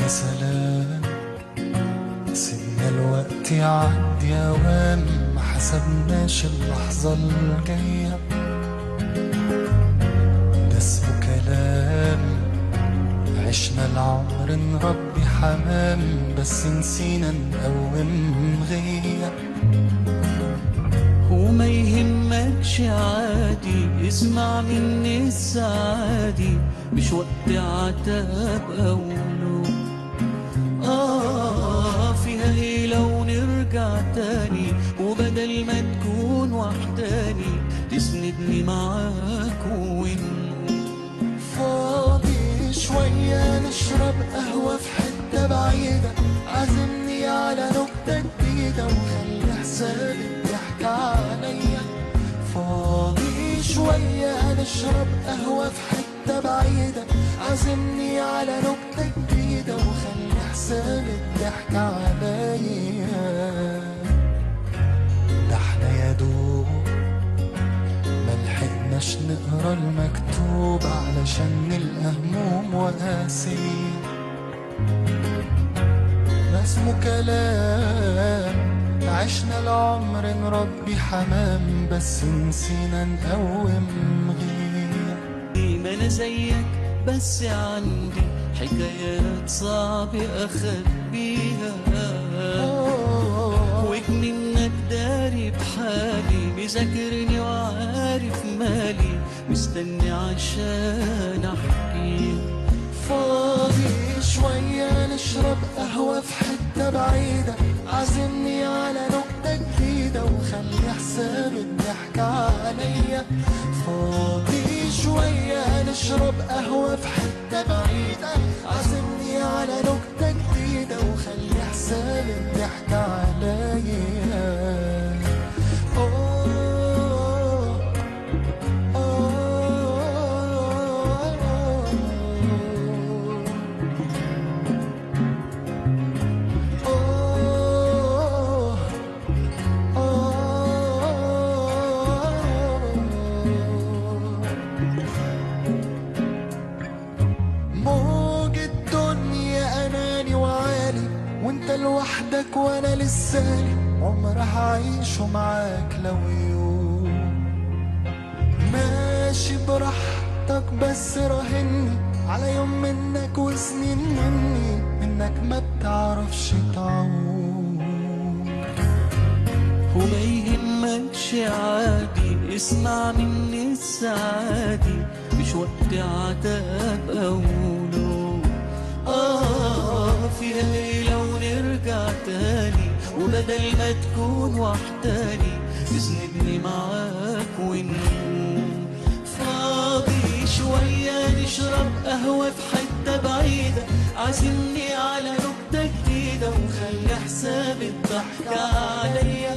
سلام سيبنا الوقت يعدي اوام، ما حسبناش اللحظة الجاية. ده اسمه كلام، عشنا العمر نربي حمام، بس نسينا نقوم غية. وما يهمكش عادي، اسمع مني السعادي، مش وقت عتاب أو نوم. فيها ايه لو نرجع تاني، وبدل ما تكون وحداني تسندني معاك ونقوم. فاضي شوية نشرب قهوة في حتة بعيدة، عزمني على نكتة جديدة وخلي حساب الضحك عليا. فاضي شوية نشرب قهوة في حتة بعيدة، عزمني على نكتة جديدة وخلي حساب الضحك عليا. ده احنا يا دوب ملحقناش نقرا المكتوب علشان نلقى هموم وقاسي. ده اسمه كلام، عشنا العمر نربي حمام، بس نسينا نقوم غير. ما انا زيك بس عندي حكايات صعب اخبيها، ومنك داري بحالي، مذاكرني وعارف مالي، مستني عشان احكيها. فاضي شوية نشرب قهوة في حتة بعيدة، عزمني على نكتة جديدة وخلي حساب الضحك عليا. فاضي شوية نشرب قهوة في حتة بعيدة، عزمني على نكتة جديدة وخلي حساب الضحك عليا. موج الدنيا أناني وعالي، وانت لوحدك وانا لسالي، عمر هعيشه معاك لو يوم. ماشي براحتك بس راهني على يوم منك وسنين مني، انك ما بتعرفش تعوم. وما يهمكش عادي، اسمع مني السعادي، مش وقت عتاب أو نوم. فيها ايه لو نرجع تاني، وبدل ما تكون وحداني تسندني معاك ونقوم. فاضي شوية نشرب قهوة في حتة بعيدة، عازمني على نكتة جديدة وخلي حساب الضحك عليا.